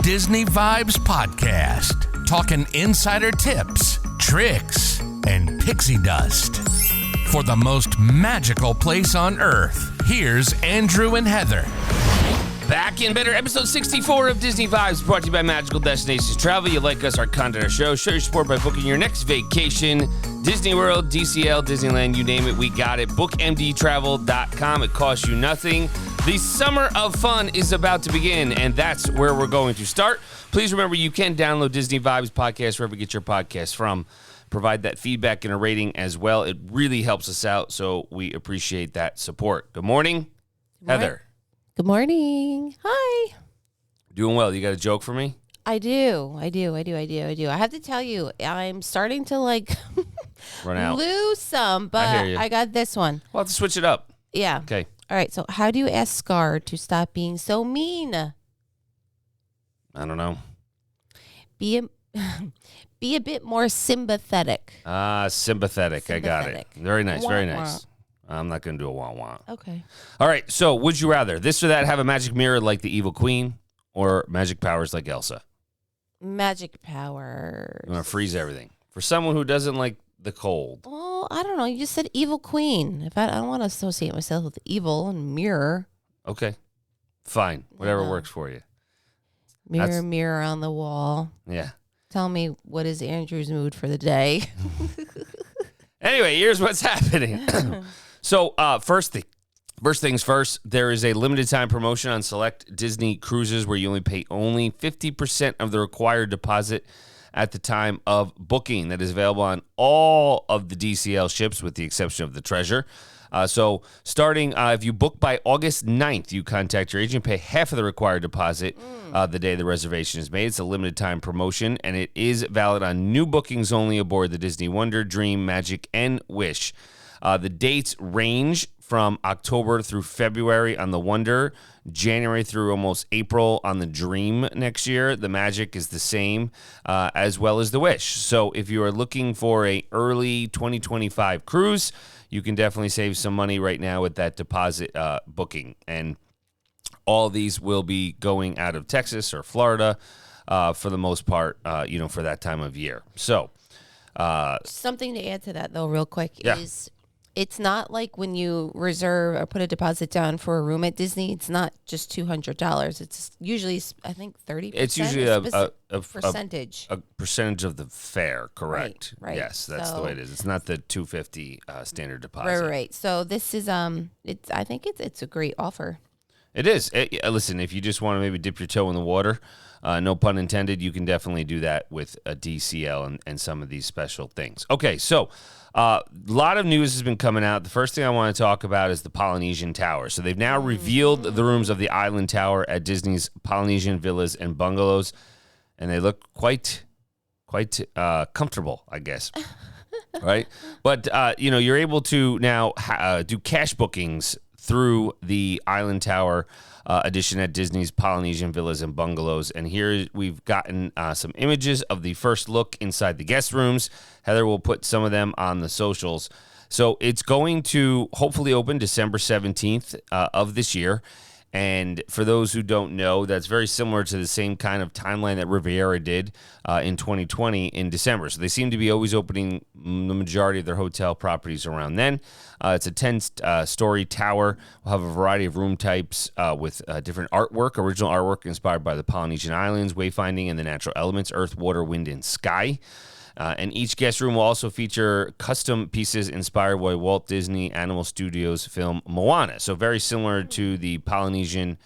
Disney Vibes Podcast, talking insider tips, tricks, and pixie dust. For the most magical place on Earth, here's Andrew and Heather. Back in better, episode 64 of Disney Vibes, brought to you by Magical Destinations Travel. You like us, our content, our show. Show your support by booking your next vacation. Disney World, DCL, Disneyland, you name it, we got it. BookMDTravel.com. It costs you nothing. The summer of fun is about to begin, and that's where we're going to start. Please remember you can download Disney Vibes Podcast wherever you get your podcasts from. Provide that feedback and a rating as well. It really helps us out, so we appreciate that support. Good morning, Heather. Good morning. Hi. Doing well. You got a joke for me? I do. I have to tell you, I'm starting to Run out. lose some, but I hear you. I got this one. We'll have to switch it up. Yeah. Okay. All right. So how do you ask Scar to stop being so mean? I don't know. Be a bit more sympathetic. Sympathetic. I got it. Very nice. Very nice. I'm not going to do a wah-wah. Okay. All right. So would you rather this or that, have a magic mirror like the evil queen or magic powers like Elsa? Magic powers. You want to freeze everything. For someone who doesn't like the cold. Well, I don't know. You just said evil queen. If I don't want to associate myself with evil and mirror. Okay. Fine. Whatever Yeah. works for you. Mirror on the wall. Yeah. Tell me, what is Andrew's mood for the day? Anyway, here's what's happening. So first things first, there is a limited time promotion on select Disney cruises where you only pay 50% of the required deposit at the time of booking. That is available on all of the DCL ships with the exception of the Treasure. So starting, if you book by August 9th, you contact your agent, pay half of the required deposit the day the reservation is made. It's a limited time promotion, and it is valid on new bookings only aboard the Disney Wonder, Dream, Magic, and Wish. The dates range from October through February on the Wonder, January through almost April on the Dream next year. The Magic is the same, as well as the Wish. So if you are looking for a early 2025 cruise, you can definitely save some money right now with that deposit booking. And all these will be going out of Texas or Florida for the most part, for that time of year. So Something to add to that, though, real quick, Yeah. is it's not like when you reserve or put a deposit down for a room at Disney, it's not just $200. It's usually, I think, 30%. it's usually a percentage. a percentage of the fare, correct? Right. Yes, that's the So- way it is. It's not the $250 standard deposit. Right. So this is I think it's a great offer. It is. Listen, if you just want to maybe dip your toe in the water, no pun intended, you can definitely do that with a DCL and some of these special things. Okay, so a lot of news has been coming out. The first thing I want to talk about is the Polynesian Tower. So they've now revealed the rooms of the Island Tower at Disney's Polynesian Villas and Bungalows, and they look quite comfortable, I guess. Right? But, you're able to now do cash bookings through the Island Tower edition at Disney's Polynesian Villas and Bungalows. And here we've gotten some images of the first look inside the guest rooms. Heather will put some of them on the socials. So it's going to hopefully open December 17th of this year. And for those who don't know, that's very similar to the same kind of timeline that Riviera did in 2020 in December. So they seem to be always opening the majority of their hotel properties around then. It's a 10-story tower. We'll have a variety of room types with different artwork, original artwork inspired by the Polynesian Islands, wayfinding, and the natural elements, earth, water, wind, and sky. And each guest room will also feature custom pieces inspired by Walt Disney Animal Studios film Moana. So very similar to the Polynesian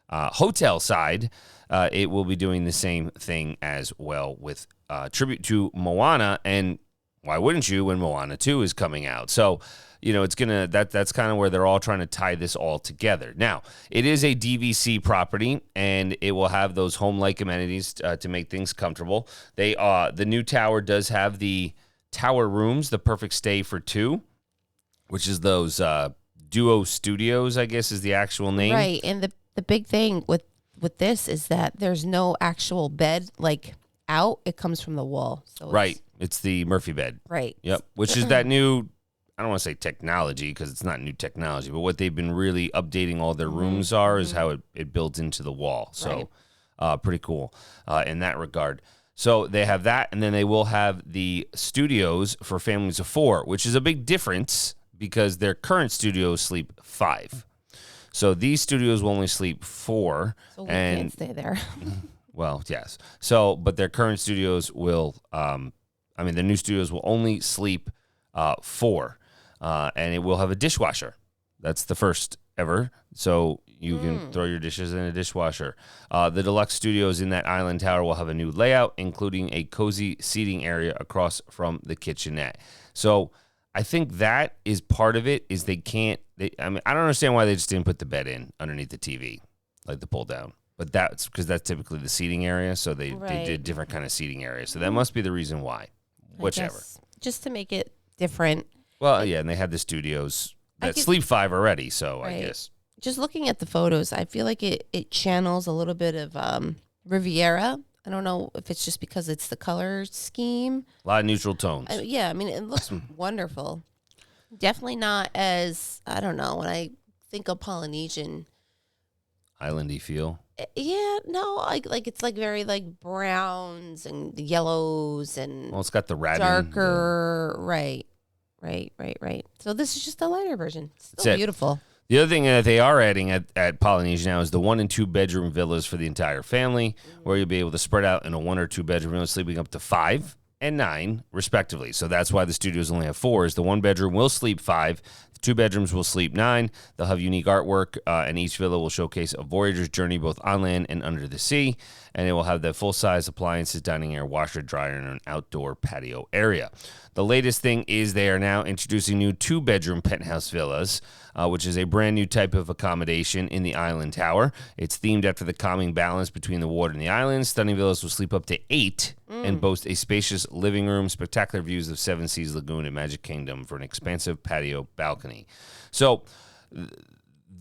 hotel side, it will be doing the same thing as well with tribute to Moana. And why wouldn't you when Moana 2 is coming out? So, it's that's kind of where they're all trying to tie this all together. Now, it is a DVC property, and it will have those home-like amenities to make things comfortable. The new tower does have the tower rooms, the perfect stay for two, which is those duo studios, I guess is the actual name. Right. And the big thing with this is that there's no actual bed out. It comes from the wall. So Right. It's the Murphy bed. Right. Yep. Which is that new, I don't want to say technology because it's not new technology, but what they've been really updating all their rooms is how it builds into the wall. So pretty cool in that regard. So they have that, and then they will have the studios for families of 4, which is a big difference because their current studios sleep 5. So these studios will only sleep 4. So we can't stay there. Well, yes. So, but their current studios will, the new studios will only sleep 4, and it will have a dishwasher. That's the first ever. So you can throw your dishes in a dishwasher. The deluxe studios in that island tower will have a new layout, including a cozy seating area across from the kitchenette. So I think that is part of it. Is I don't understand why they just didn't put the bed in underneath the TV, like the pull down. But that's because that's typically the seating area. So they did different kind of seating areas. So that must be the reason why. Whichever. Just to make it different. Well, yeah, and they have the studios that sleep 5 already. So I guess. Just looking at the photos, I feel like it channels a little bit of Riviera. I don't know if it's just because it's the color scheme. A lot of neutral tones. It looks wonderful. Definitely not as, I don't know, when I think of Polynesian. Islandy feel. Yeah, no, like it's like very like browns and yellows and. Well, it's got the red darker, right. So this is just a lighter version. Still beautiful. The other thing that they are adding at Polynesian now is the 1 and 2 bedroom villas for the entire family, where you'll be able to spread out in a 1 or 2 bedroom villa, sleeping up to 5 and 9, respectively. So that's why the studios only have 4. Is the 1 bedroom will sleep 5, the 2 bedrooms will sleep 9. They'll have unique artwork, and each villa will showcase a voyager's journey both on land and under the sea. And it will have the full-size appliances, dining area, washer, dryer, and an outdoor patio area. The latest thing is they are now introducing new 2-bedroom penthouse villas, which is a brand new type of accommodation in the island tower. It's themed after the calming balance between the water and the island. Stunning villas will sleep up to 8 and boast a spacious living room, spectacular views of Seven Seas Lagoon and Magic Kingdom for an expansive patio balcony. So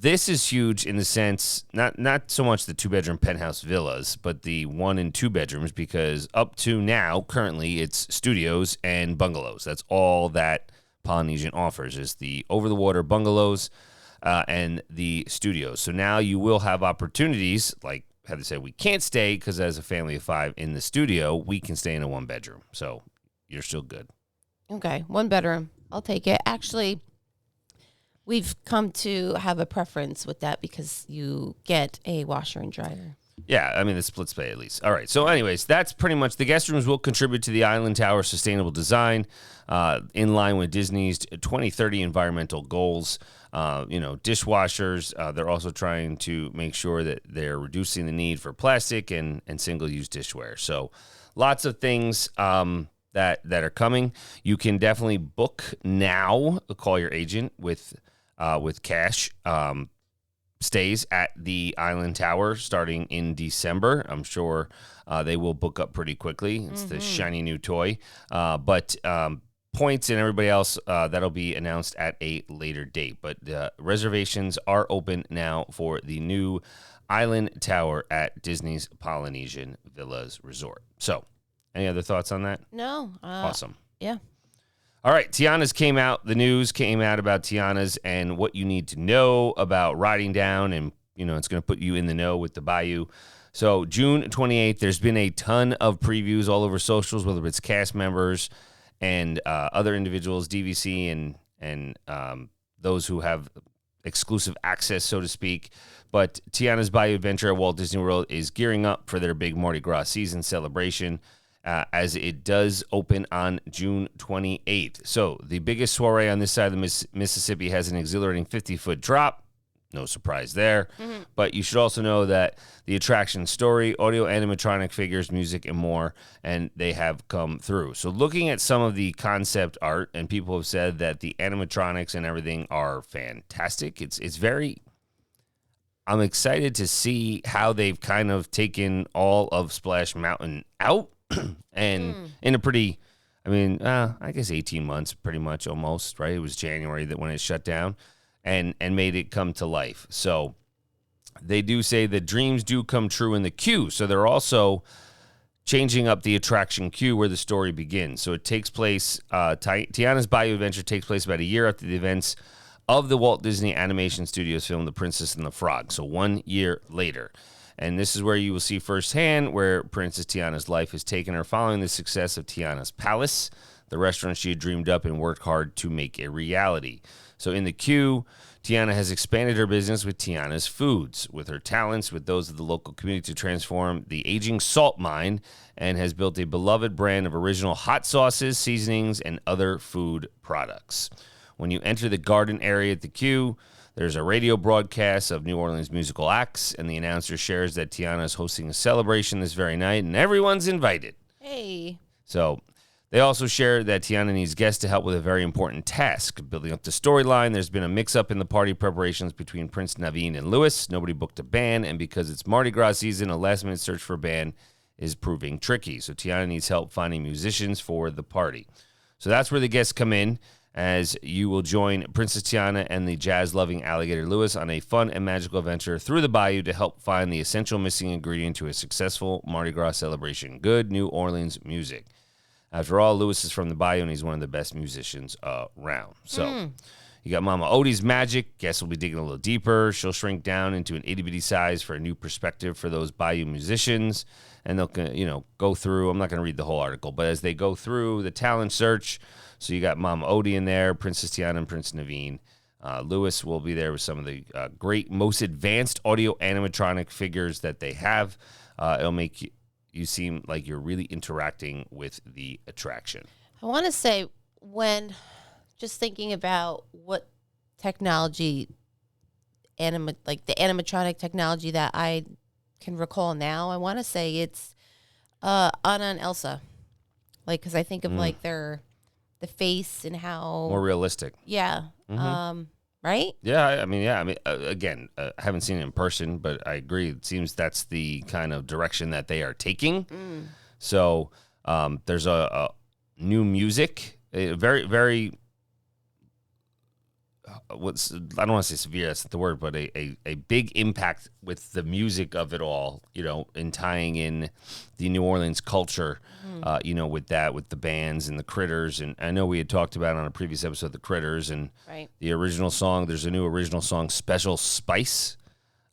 this is huge in the sense, not so much the 2-bedroom penthouse villas, but the 1 and 2 bedrooms, because up to now, currently, it's studios and bungalows. That's all that Polynesian offers is the over-the-water bungalows and the studios. So now you will have opportunities, like Heather said, we can't stay because as a family of 5 in the studio, we can stay in a 1-bedroom. So you're still good. Okay, 1 bedroom. I'll take it. Actually, we've come to have a preference with that because you get a washer and dryer. Yeah, I mean, the split pay at least. All right. So anyways, that's pretty much the guest rooms will contribute to the Island Tower sustainable design in line with Disney's 2030 environmental goals. Dishwashers, they're also trying to make sure that they're reducing the need for plastic and single-use dishware. So lots of things that are coming. You can definitely book now. Call your agent with cash. Stays at the Island Tower starting in December. I'm sure they will book up pretty quickly. It's the shiny new toy. But points and everybody else, that'll be announced at a later date. But reservations are open now for the new Island Tower at Disney's Polynesian Villas Resort. So, any other thoughts on that? No. Awesome. Yeah. All right, Tiana's came out. The news came out about Tiana's and what you need to know about riding down, and it's going to put you in the know with the Bayou. So June 28th, there's been a ton of previews all over socials, whether it's cast members and other individuals, DVC and those who have exclusive access, so to speak. But Tiana's Bayou Adventure at Walt Disney World is gearing up for their big Mardi Gras season celebration. As it does open on June 28th. So the biggest soiree on this side of the Mississippi has an exhilarating 50-foot drop. No surprise there. Mm-hmm. But you should also know that the attraction story, audio animatronic figures, music, and more, and they have come through. So looking at some of the concept art, and people have said that the animatronics and everything are fantastic. It's very... I'm excited to see how they've kind of taken all of Splash Mountain out. And in a pretty, I guess 18 months, pretty much almost, right? It was January that when it shut down and made it come to life. So they do say that dreams do come true in the queue. So they're also changing up the attraction queue where the story begins. So it takes place, Tiana's Bayou Adventure takes place about a year after the events of the Walt Disney Animation Studios film The Princess and the Frog. So 1 year later. And this is where you will see firsthand where Princess Tiana's life has taken her following the success of Tiana's Palace, the restaurant she had dreamed up and worked hard to make a reality. So in the queue, Tiana has expanded her business with Tiana's Foods, with her talents with those of the local community to transform the aging salt mine, and has built a beloved brand of original hot sauces, seasonings, and other food products. When you enter the garden area at the queue, there's a radio broadcast of New Orleans musical acts, and the announcer shares that Tiana is hosting a celebration this very night, and everyone's invited. Hey. So they also share that Tiana needs guests to help with a very important task, building up the storyline. There's been a mix-up in the party preparations between Prince Naveen and Louis. Nobody booked a band, and because it's Mardi Gras season, a last-minute search for a band is proving tricky. So Tiana needs help finding musicians for the party. So that's where the guests come in, as you will join Princess Tiana and the jazz-loving alligator Louis on a fun and magical adventure through the bayou to help find the essential missing ingredient to a successful Mardi Gras celebration: good New Orleans music. After all, Louis is from the bayou, and he's one of the best musicians around. So you got Mama Odie's magic. Guests will be digging a little deeper. She'll shrink down into an itty-bitty size for a new perspective for those bayou musicians. And they'll, go through. I'm not going to read the whole article, but as they go through the talent search, so you got Mama Odie in there, Princess Tiana, and Prince Naveen. Louis will be there with some of the great, most advanced audio animatronic figures that they have. It'll make you seem like you're really interacting with the attraction. I want to say, when just thinking about what technology, like the animatronic technology that I can recall now, I want to say it's Anna and Elsa. Like, because I think of like the face and how More realistic. Yeah. Right? Yeah, again, I haven't seen it in person, but I agree. It seems that's the kind of direction that they are taking. So there's a new music, very, very, I don't want to say severe, that's not the word, but a big impact with the music of it all, in tying in the New Orleans culture, with the bands and the Critters. And I know we had talked about on a previous episode the Critters and the original song. There's a new original song, Special Spice,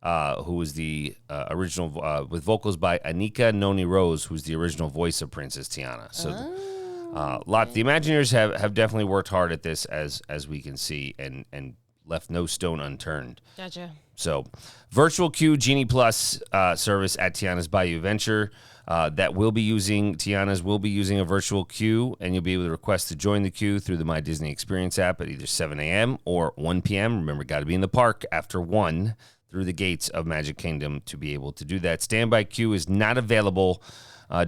who was the original, with vocals by Anika Noni Rose, who's the original voice of Princess Tiana. So the Imagineers have definitely worked hard at this, as we can see, and left no stone unturned. Gotcha. So, virtual queue Genie Plus service at Tiana's Bayou Venture Tiana's will be using a virtual queue, and you'll be able to request to join the queue through the My Disney Experience app at either 7 a.m. or 1 p.m. Remember, got to be in the park after 1 through the gates of Magic Kingdom to be able to do that. Standby queue is not available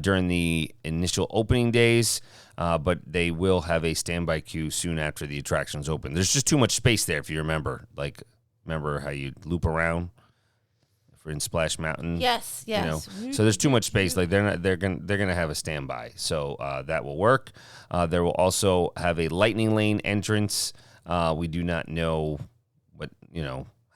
during the initial opening days, but they will have a standby queue soon after the attractions open. There's just too much space there, if you remember. Like, remember how you loop around for in Splash Mountain? Yes. So there's too much space. Like they're gonna have a standby, so that will work. There will also have a lightning lane entrance. We do not know what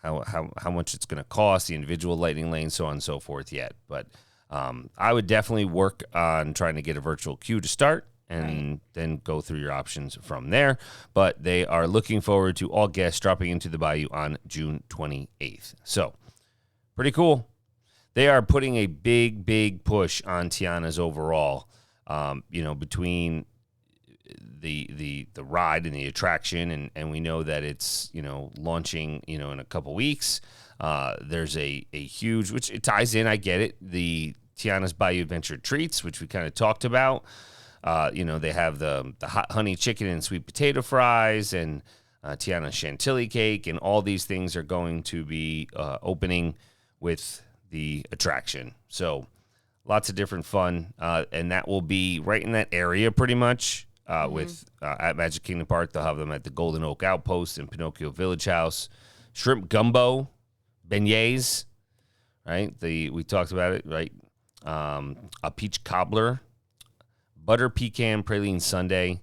how much it's going to cost, the individual lightning lane, so on and so forth yet. But I would definitely work on trying to get a virtual queue to start, and then go through your options from there. But they are looking forward to all guests dropping into the bayou on June 28th. So, pretty cool. They are putting a big, big push on Tiana's overall, between the ride and the attraction, and we know that it's, launching, in a couple weeks. There's a huge, which it ties in, I get it, the Tiana's Bayou Adventure Treats, which we kind of talked about. They have the hot honey chicken and sweet potato fries, and Tiana chantilly cake, and all these things are going to be opening with the attraction. So lots of different fun, and that will be right in that area pretty much. With at Magic Kingdom Park, they'll have them at the Golden Oak Outpost and Pinocchio Village House. Shrimp gumbo, beignets, right? We talked about it, right? A peach cobbler, butter pecan praline sundae,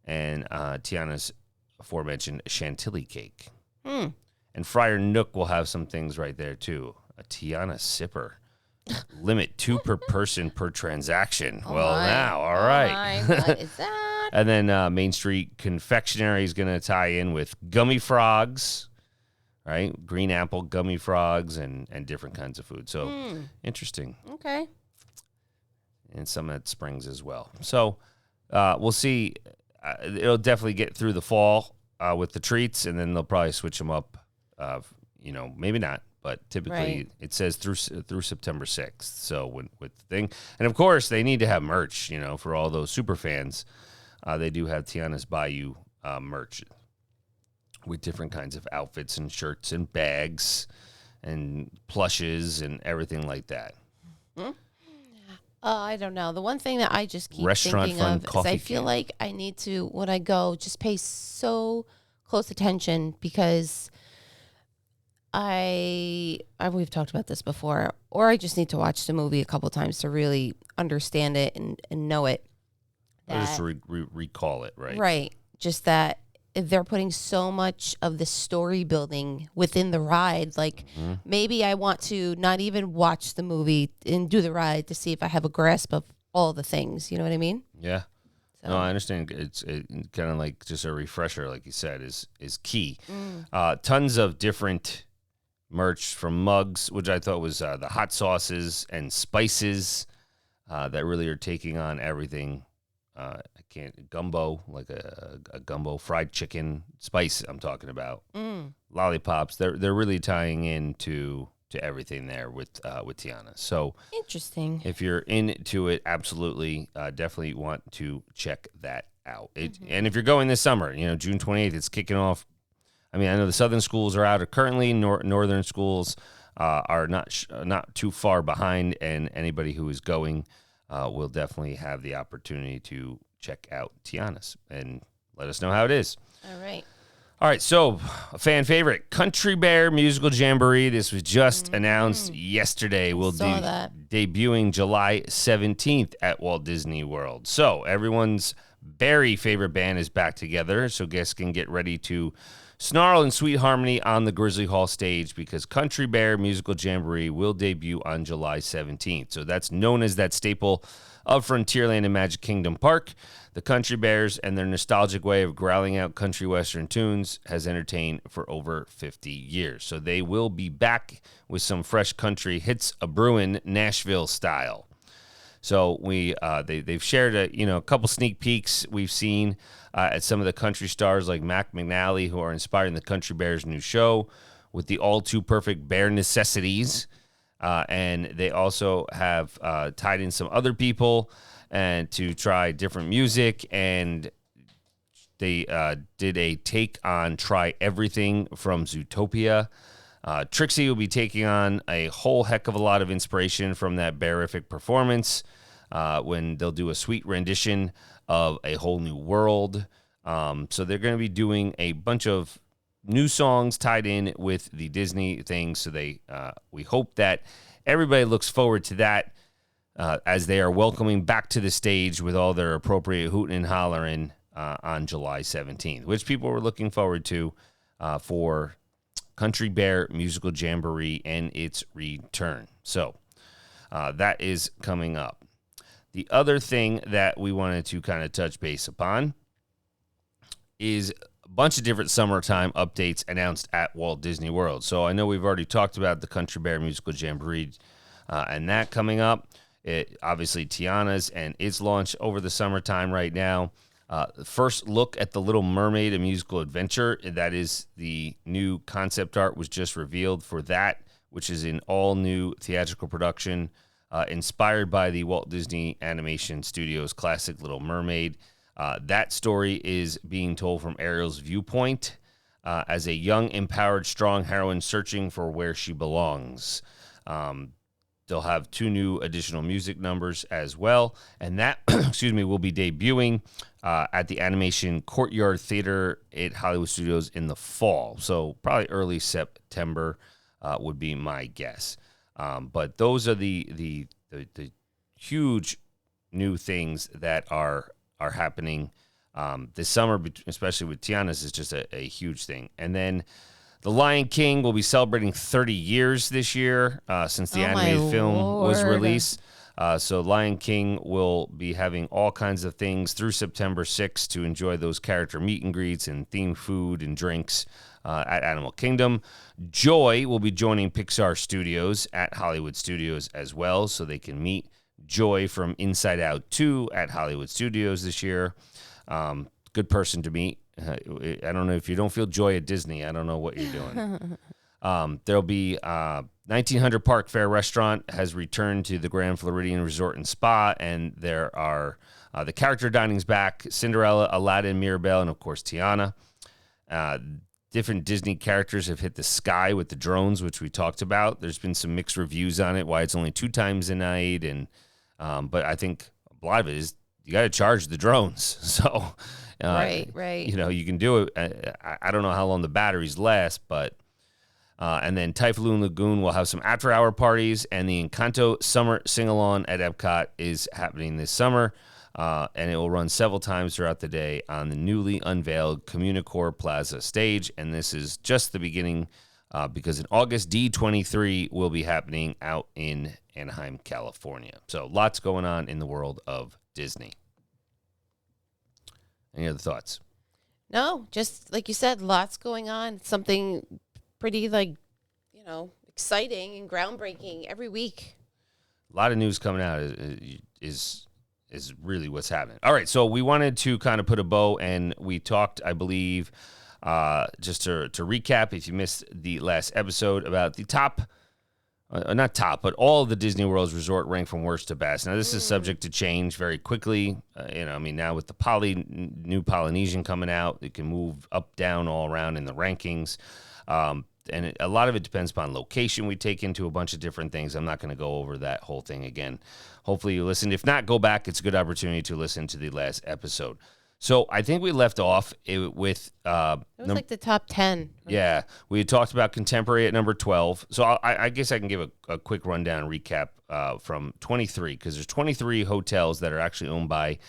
and Tiana's aforementioned chantilly cake. And Friar Nook will have some things right there too. A Tiana sipper. Limit 2 per person per transaction. All right. What is that? And then Main Street Confectionery is going to tie in with gummy frogs, right? Green apple, gummy frogs, and different kinds of food. So interesting. Okay. And some at Springs as well. So we'll see. It'll definitely get through the fall with the treats, and then they'll probably switch them up. Maybe not, but typically it says through September 6th. So with the thing, and of course they need to have merch. For all those super fans, they do have Tiana's Bayou merch with different kinds of outfits and shirts and bags and plushes and everything like that. I don't know. The one thing that I just keep Restaurant thinking fund of is coffee I feel can. like I need to, when I go, just pay so close attention because we've talked about this before, or I just need to watch the movie a couple times to really understand it and know it. Or just recall it, right? Right. Just that they're putting so much of the story building within the ride. Like maybe I want to not even watch the movie and do the ride to see if I have a grasp of all the things. You know what I mean? Yeah. So. No, I understand. It's kind of like just a refresher, like you said, is key. Tons of different merch from mugs, which I thought was the hot sauces and spices that really are taking on everything. Gumbo, like a gumbo fried chicken spice I'm talking about. Lollipops, they're really tying into everything there with Tiana. So Interesting. if you're into it, absolutely, definitely want to check that out. And if you're going this summer, June 28th, it's kicking off. I mean, I know the southern schools are out currently. Northern schools are not too far behind, and anybody who is going will definitely have the opportunity to check out Tiana's and let us know how it is. All right. All right, so a fan favorite, Country Bear Musical Jamboree. This was just announced yesterday. Will debuting July 17th at Walt Disney World. So everyone's very favorite band is back together, so guests can get ready to snarl in sweet harmony on the Grizzly Hall stage because Country Bear Musical Jamboree will debut on July 17th. So that's known as that staple of Frontierland and Magic Kingdom Park. The Country Bears and their nostalgic way of growling out country western tunes has entertained for over 50 years. So they will be back with some fresh country hits a brewin' Nashville style. So they've shared a couple sneak peeks we've seen at some of the country stars like Mac McNally, who are inspiring the Country Bears' new show with the all too perfect Bear Necessities. And they also have tied in some other people and to try different music. And they did a take on Try Everything from Zootopia. Trixie will be taking on a whole heck of a lot of inspiration from that Bearific performance when they'll do a sweet rendition of A Whole New World. So they're going to be doing a bunch of new songs tied in with the Disney things. So we hope that everybody looks forward to that as they are welcoming back to the stage with all their appropriate hooting and hollering on July 17th, which people were looking forward to for Country Bear Musical Jamboree and its return. So that is coming up. The other thing that we wanted to kind of touch base upon is a bunch of different summertime updates announced at Walt Disney World. So I know we've already talked about the Country Bear Musical Jamboree and that coming up. Obviously, Tiana's and its launch over the summertime right now. First look at The Little Mermaid, a musical adventure. That is the new concept art was just revealed for that, which is an all-new theatrical production inspired by the Walt Disney Animation Studios classic Little Mermaid. That story is being told from Ariel's viewpoint as a young, empowered, strong heroine searching for where she belongs. They'll have 2 new additional music numbers as well. And that, will be debuting at the Animation Courtyard Theater at Hollywood Studios in the fall. So probably early September would be my guess. But those are the huge new things that are happening this summer, especially with Tiana's, is just a huge thing. And then The Lion King will be celebrating 30 years this year since the animated film was released. So Lion King will be having all kinds of things through September 6th to enjoy those character meet and greets and themed food and drinks at Animal Kingdom. Joy will be joining Pixar Studios at Hollywood Studios as well, so they can meet Joy from Inside Out 2 at Hollywood Studios this year. Good person to meet. I don't know if you don't feel joy at Disney. I don't know what you're doing. There'll be 1900 Park Fair Restaurant has returned to the Grand Floridian Resort and Spa, and there are the character dining's back: Cinderella, Aladdin, Mirabelle, and of course Tiana. Different Disney characters have hit the sky with the drones, which we talked about. There's been some mixed reviews on it, why it's only 2 times a night, and but I think a lot of it is you got to charge the drones. So, right. You know, you can do it. I don't know how long the batteries last, but and then Typhoon Lagoon will have some after-hour parties, and the Encanto Summer Sing-Along at Epcot is happening this summer, and it will run several times throughout the day on the newly unveiled Communicore Plaza stage, and this is just the beginning because in August, D23 will be happening out in Anaheim, California. So lots going on in the world of Disney. Any other thoughts? No, just like you said, lots going on. Something pretty, exciting and groundbreaking every week. A lot of news coming out is really what's happening. All right, so we wanted to kind of put a bow, and we talked, I believe, just to recap, if you missed the last episode, about the top, not top, but all of the Disney World's resort ranked from worst to best. Now, this is subject to change very quickly. Now with the new Polynesian coming out, it can move up, down, all around in the rankings. And a lot of it depends upon location. We take into a bunch of different things. I'm not going to go over that whole thing again. Hopefully you listened. If not, go back. It's a good opportunity to listen to the last episode. So I think we left off with... it was like the top 10. Yeah. We had talked about Contemporary at number 12. So I guess I can give a quick rundown recap from 23, because there's 23 hotels that are actually owned by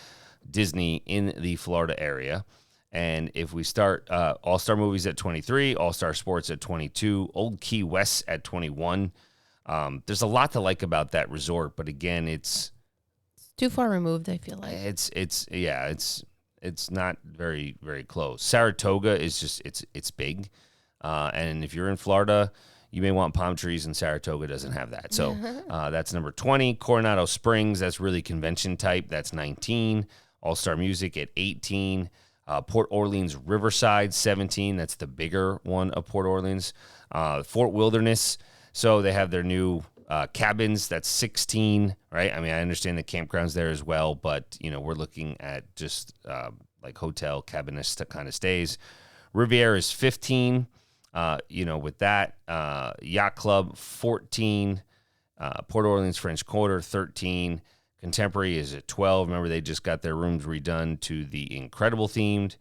Disney in the Florida area. And if we start All-Star Movies at 23, All-Star Sports at 22, Old Key West at 21. There's a lot to like about that resort, but again, it's too far removed, I feel like. It's not very, very close. Saratoga is just it's big. And if you're in Florida, you may want palm trees, and Saratoga doesn't have that. So that's number 20. Coronado Springs, that's really convention type. That's 19. All-Star Music at 18. Port Orleans Riverside, 17. That's the bigger one of Port Orleans. Fort Wilderness. So they have their new cabins. That's 16, right? I mean, I understand the campgrounds there as well, but, we're looking at just like hotel cabinets kind of stays. Riviera is 15, with that. Yacht Club, 14. Port Orleans French Quarter, 13. Contemporary is at 12. Remember, they just got their rooms redone to the Incredible themed,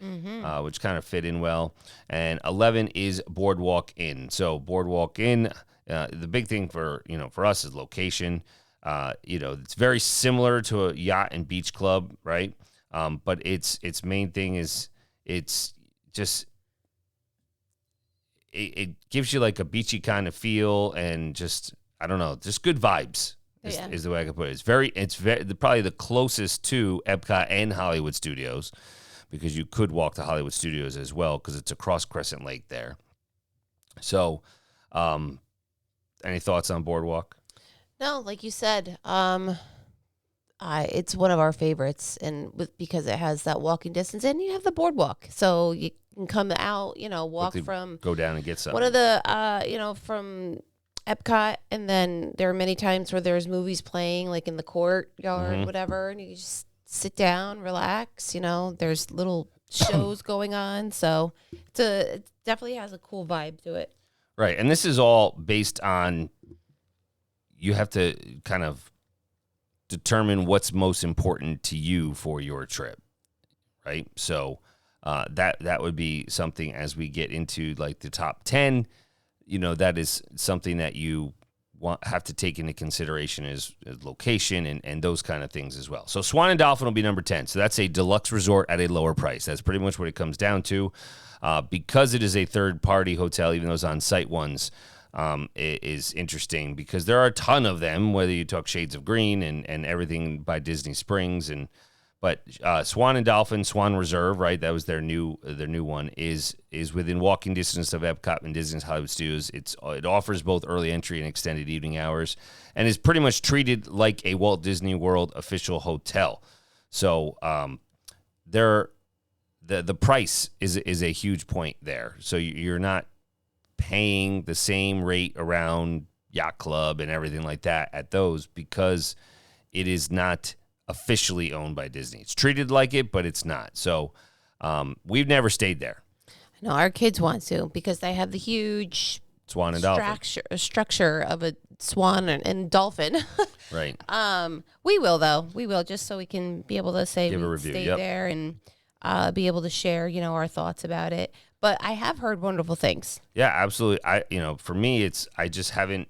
which kind of fit in well. And 11 is Boardwalk Inn. So Boardwalk Inn, the big thing for us is location. It's very similar to a yacht and beach club, right? But its main thing is it's just it gives you like a beachy kind of feel, and just I don't know, just good vibes. Is the way I can put it. It's very probably the closest to Epcot and Hollywood Studios, because you could walk to Hollywood Studios as well, because it's across Crescent Lake there. So, any thoughts on Boardwalk? No, like you said, it's one of our favorites, and because it has that walking distance, and you have the boardwalk, so you can come out, walk from go down and get something. One of the, from Epcot, and then there are many times where there's movies playing, like in the courtyard, whatever, and you just sit down, relax. There's little shows going on, so it definitely has a cool vibe to it. Right, and this is all based on you have to kind of determine what's most important to you for your trip, right? So that would be something as we get into like the top 10. That is something that you have to take into consideration is location and those kind of things as well. So Swan and Dolphin will be number 10. So that's a deluxe resort at a lower price. That's pretty much what it comes down to. Because it is a third-party hotel, even those on-site ones, it is interesting because there are a ton of them, whether you talk Shades of Green and everything by Disney Springs and But Swan and Dolphin, Swan Reserve, right? That was their new one. Is within walking distance of Epcot and Disney's Hollywood Studios. It offers both early entry and extended evening hours, and is pretty much treated like a Walt Disney World official hotel. So the price is a huge point there. So you're not paying the same rate around Yacht Club and everything like that at those, because it is not officially owned by Disney. It's treated like it, but it's not. So we've never stayed there. No, our kids want to, because they have the huge Swan and Dolphin structure of a swan and dolphin. Right. We will, though. We will, just so we can be able to say Give a we review. stayed Yep. there and be able to share, our thoughts about it. But I have heard wonderful things. Yeah, absolutely. For me, I just haven't.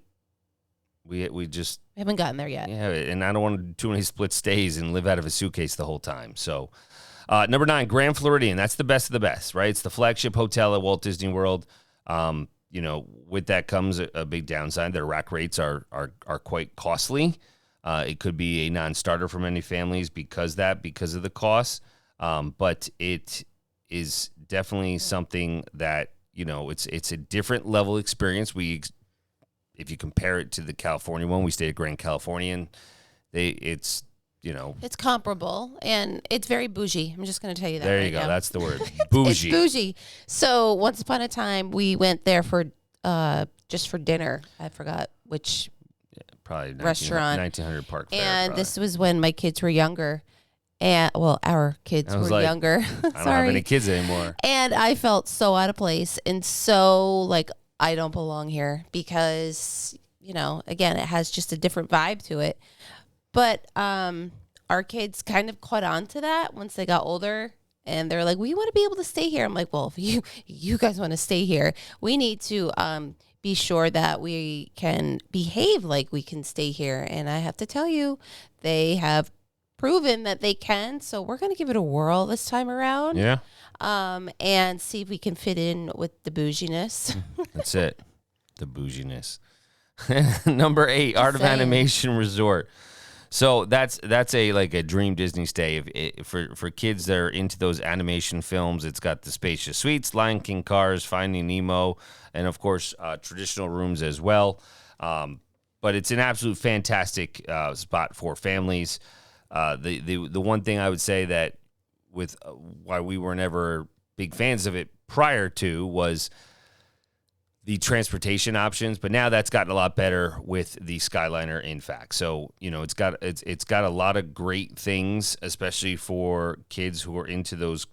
We just We haven't gotten there yet. Yeah, and I don't want to do too many split stays and live out of a suitcase the whole time. So, number 9, Grand Floridian. That's the best of the best, right? It's the flagship hotel at Walt Disney World. With that comes a big downside. Their rack rates are quite costly. It could be a non-starter for many families because of the cost. But it is definitely something that, it's a different level experience. If you compare it to the California one, we stayed at Grand Californian. It's comparable, and it's very bougie. I'm just going to tell you that. There you right go. now. That's the word. Bougie. It's bougie. So once upon a time, we went there for just for dinner. I forgot which probably restaurant. 1900 Park Fair. And probably. this was when my kids were younger. And our kids were younger. I don't have any kids anymore. And I felt so out of place and so like I don't belong here because, again, it has just a different vibe to it. But our kids kind of caught on to that once they got older. And they're like, we want to be able to stay here. I'm like, well, if you guys want to stay here, we need to be sure that we can behave like we can stay here. And I have to tell you, they have proven that they can. So we're going to give it a whirl this time around. Yeah. And see if we can fit in with the bouginess. That's it. The bouginess. Number 8, Art of Animation Resort. So that's a dream Disney stay for kids that are into those animation films. It's got the spacious suites, Lion King cars, Finding Nemo, and of course traditional rooms as well. But it's an absolute fantastic spot for families. The one thing I would say that with why we were never big fans of it prior to was the transportation options, but now that's gotten a lot better with the Skyliner, in fact. So, it's got a lot of great things, especially for kids who are into those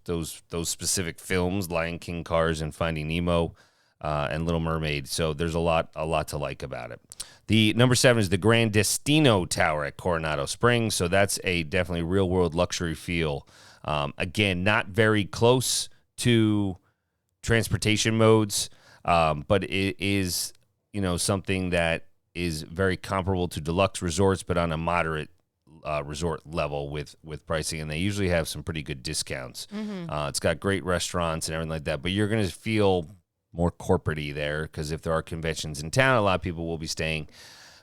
specific films, Lion King cars and Finding Nemo and Little Mermaid. So there's a lot to like about it. The number 7 is the Grand Destino Tower at Coronado Springs. So that's a definitely real world luxury feel. Again, not very close to transportation modes. But it is, something that is very comparable to deluxe resorts, but on a moderate resort level with pricing. And they usually have some pretty good discounts. Mm-hmm. It's got great restaurants and everything like that. But you're going to feel more corporate-y there because if there are conventions in town, a lot of people will be staying,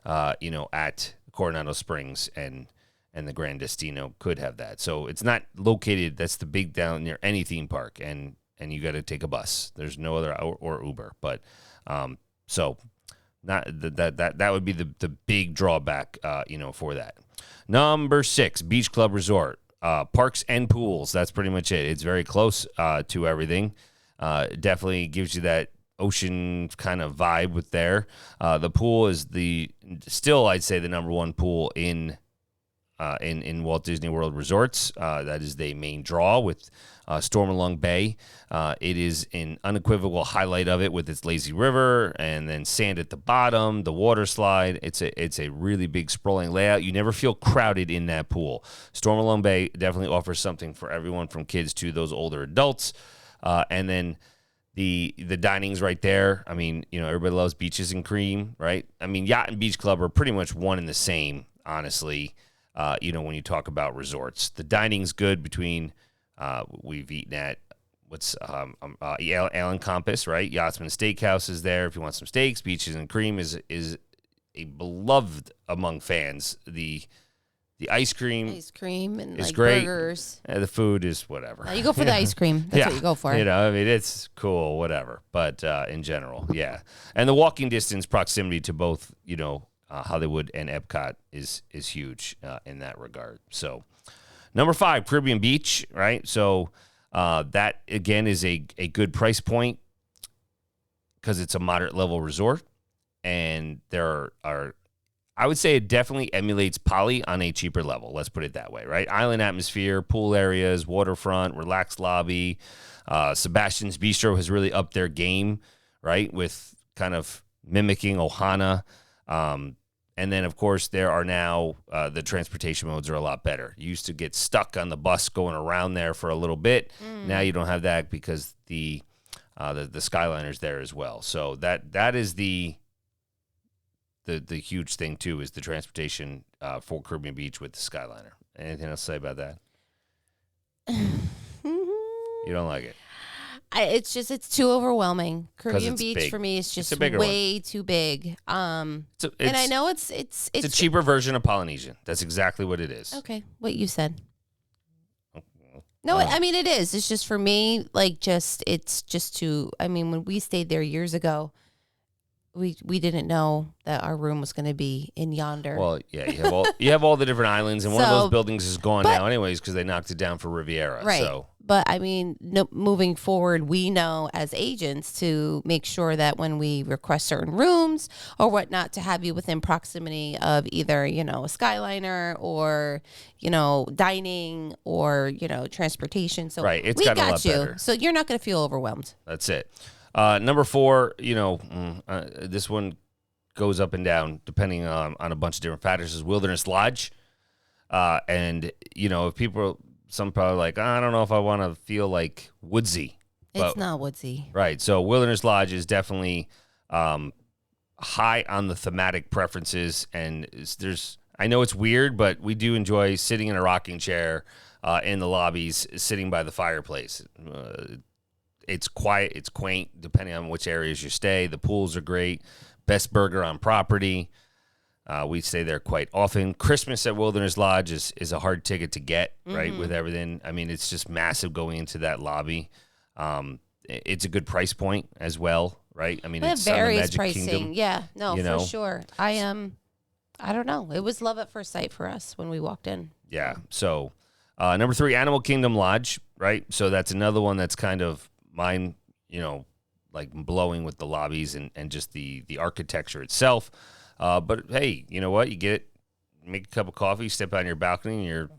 at Coronado Springs and the Grand Destino could have that. So it's not located. That's the big down near any theme park. And you got to take a bus. There's no other or Uber, but so not that would be the big drawback, for that. Number 6, Beach Club Resort, parks and pools. That's pretty much it. It's very close to everything. Definitely gives you that ocean kind of vibe with there. The pool is still I'd say the number 1 pool in Walt Disney World resorts. That is the main draw with Stormalong Bay. It is an unequivocal highlight of it with its lazy river and then sand at the bottom, the water slide. It's a really big sprawling layout. You never feel crowded in that pool. Stormalong Bay definitely offers something for everyone from kids to those older adults. And then the dining's right there. I mean, everybody loves beaches and cream, right? I mean, Yacht and Beach Club are pretty much one and the same, honestly. When you talk about resorts, the dining's good between, we've eaten at Allen Compass, right? Yachtsman Steakhouse is there. If you want some steaks, Beaches and Cream is a beloved among fans. The The ice cream and is like great. burgers. The food is whatever. You go for the ice cream. That's what you go for. I mean, it's cool, whatever. But in general, yeah. And the walking distance proximity to both, Hollywood and Epcot is huge in that regard. So, number 5, Caribbean Beach, right? So that, again, is a good price point because it's a moderate level resort. And there are, I would say it definitely emulates Poly on a cheaper level. Let's put it that way, right? Island atmosphere, pool areas, waterfront, relaxed lobby. Sebastian's Bistro has really upped their game, right, with kind of mimicking Ohana. And then, of course, there are now the transportation modes are a lot better. You used to get stuck on the bus going around there for a little bit. Now you don't have that because the Skyliner's there as well. So that is the huge thing, too, is the transportation for Caribbean Beach with the Skyliner. Anything else to say about that? You don't like it? It's too overwhelming. Caribbean Beach big. For me is just way too big. And I know it's a cheaper version of Polynesian. That's exactly what it is. Okay, what you said. No, I mean it is. It's just for me, it's just too. I mean, when we stayed there years ago, we didn't know that our room was going to be in yonder. Well, yeah, you have all the different islands, and one of those buildings is gone now, anyways, because they knocked it down for Riviera. Right. So. But I mean, moving forward, we know as agents to make sure that when we request certain rooms or whatnot, to have you within proximity of either, a Skyliner or, dining or, transportation. So right. It's we got a lot you. better. So you're not going to feel overwhelmed. That's it. Number 4, this one goes up and down depending on a bunch of different factors, is Wilderness Lodge. And, if people... Some probably like, I don't know if I want to feel like woodsy. It's not woodsy. Right. So Wilderness Lodge is definitely high on the thematic preferences. And I know it's weird, but we do enjoy sitting in a rocking chair in the lobbies, sitting by the fireplace. It's quiet. It's quaint, depending on which areas you stay. The pools are great. Best burger on property. We stay there quite often. Christmas at Wilderness Lodge is a hard ticket to get, right, with everything. I mean, it's just massive going into that lobby. It's a good price point as well, right? I mean, it's various Magic pricing. Kingdom, Yeah, no, for sure. I don't know. It was love at first sight for us when we walked in. Yeah. So, number 3, Animal Kingdom Lodge, right? So that's another one that's kind of mind, like blowing with the lobbies and just the architecture itself. But hey, you know what? You get it, make a cup of coffee, step out on your balcony, and you're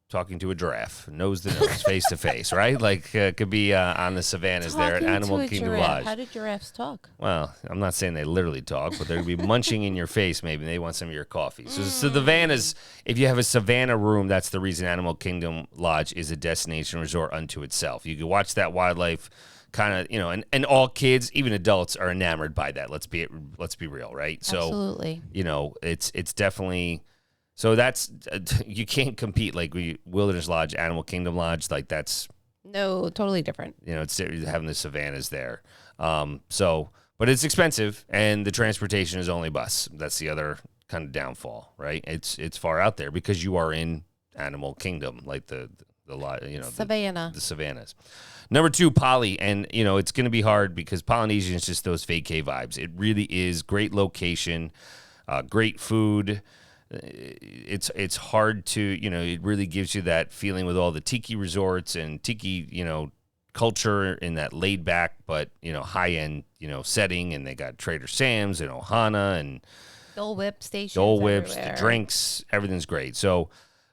talking to a giraffe, nose to nose, face to face, right? Like could be on the savannas there at Animal Kingdom Lodge. How do giraffes talk? Well, I'm not saying they literally talk, but they're gonna be munching in your face. Maybe they want some of your coffee. So the savannas, if you have a savannah room, that's the reason Animal Kingdom Lodge is a destination resort unto itself. You can watch that wildlife. Kind of, and all kids, even adults, are enamored by that. Let's be real, right? So, absolutely. It's definitely. So that's you can't compete like Wilderness Lodge, Animal Kingdom Lodge, like that's no, totally different. It's having the savannas there. But it's expensive, and the transportation is only bus. That's the other kind of downfall, right? It's far out there because you are in Animal Kingdom, like the Savannah, the savannas. Number 2, Poly, and it's going to be hard because Polynesian is just those vacay vibes. It really is great location, great food. It's hard to it really gives you that feeling with all the tiki resorts and tiki culture in that laid back but high end setting, and they got Trader Sam's and Ohana and Dole Whip stations, Dole Whips, everywhere. the drinks, everything's great. So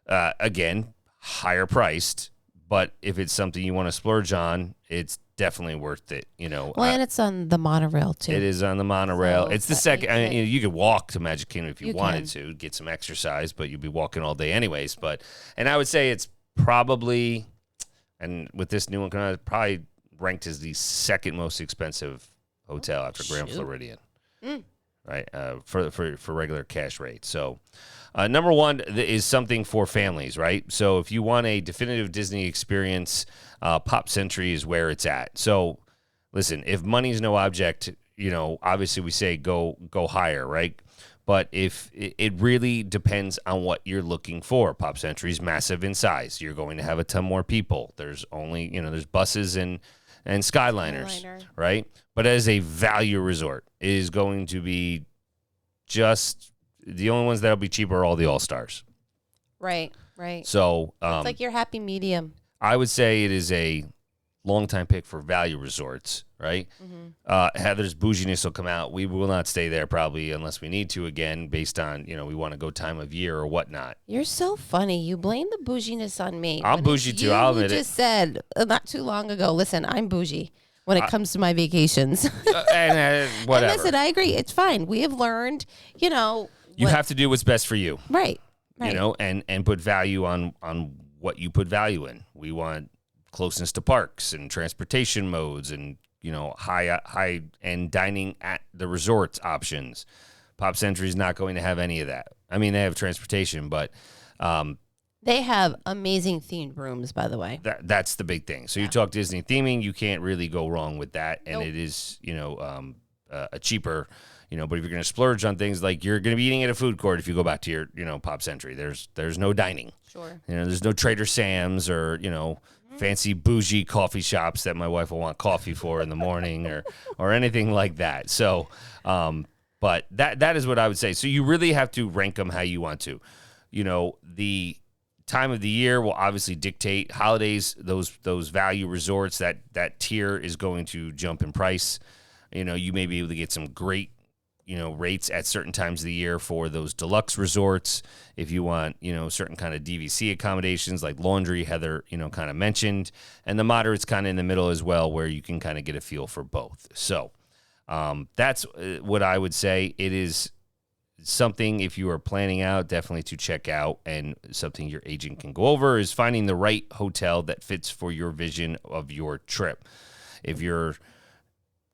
again, higher priced. But if it's something you want to splurge on, it's definitely worth it. Well, and it's on the monorail too. It is on the monorail. So it's the second. I mean, you could walk to Magic Kingdom if you wanted to get some exercise, but you'd be walking all day anyways. And I would say it's probably, and with this new one coming out, probably ranked as the second most expensive hotel after Grand Floridian. Right, for regular cash rate. So, number 1 is something for families, right? So if you want a definitive Disney experience, Pop Century is where it's at. So, listen, if money's no object, obviously we say go higher, right? But if it really depends on what you're looking for. Pop Century's massive in size. You're going to have a ton more people. There's only, there's buses and Skyliners, right? But as a value resort, it is going to be just the only ones that'll be cheaper are all the All-Stars. Right. So it's like your happy medium. I would say it is a long-time pick for value resorts, right? Mm-hmm. Heather's bouginess will come out. We will not stay there probably unless we need to again, based on, we want to go time of year or whatnot. You're so funny. You blame the bouginess on me. I'm bougie too. I'll admit it. You just said not too long ago, listen, I'm bougie when it comes to my vacations. Whatever. And listen, I agree. It's fine. We have learned, you have to do what's best for you. Right. And put value on what you put value in. We want closeness to parks and transportation modes and, high end dining at the resorts options. Pop Century's not going to have any of that. I mean, they have transportation, but they have amazing themed rooms, by the way. That's the big thing. So you talk Disney theming, you can't really go wrong with that. And It is, a cheaper, but if you're going to splurge on things like you're going to be eating at a food court, if you go back to your, Pop Century, there's no dining. Sure. There's no Trader Sam's or, fancy bougie coffee shops that my wife will want coffee for in the morning or anything like that. So, but that is what I would say. So you really have to rank them how you want to. The time of the year will obviously dictate holidays. Those value resorts, that tier is going to jump in price. You may be able to get some great rates at certain times of the year for those deluxe resorts. If you want, certain kind of DVC accommodations like laundry, Heather, kind of mentioned, and the moderate's kind of in the middle as well, where you can kind of get a feel for both. So that's what I would say. It is something, if you are planning out, definitely to check out, and something your agent can go over is finding the right hotel that fits for your vision of your trip. If you're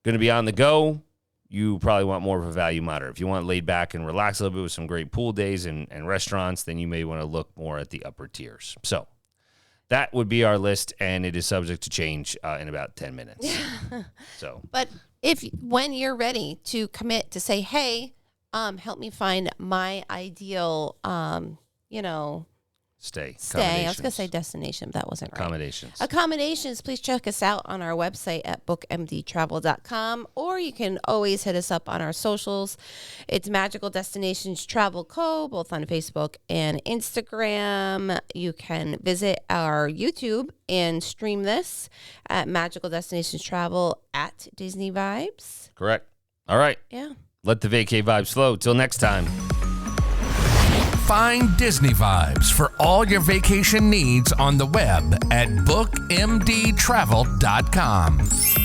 going to be on the go, you probably want more of a value moderate. If you want laid back and relax a little bit with some great pool days and restaurants, then you may want to look more at the upper tiers. So that would be our list, and it is subject to change in about 10 minutes. But when you're ready to commit to say, hey, help me find my ideal, Stay. I was going to say destination, but that wasn't right. Accommodations, please check us out on our website at bookmdtravel.com, or you can always hit us up on our socials. It's Magical Destinations Travel Co., both on Facebook and Instagram. You can visit our YouTube and stream this at Magical Destinations Travel at Disney Vibes. Correct. All right. Yeah. Let the vacay vibes flow. Till next time. Find Disney Vibes for all your vacation needs on the web at bookmdtravel.com.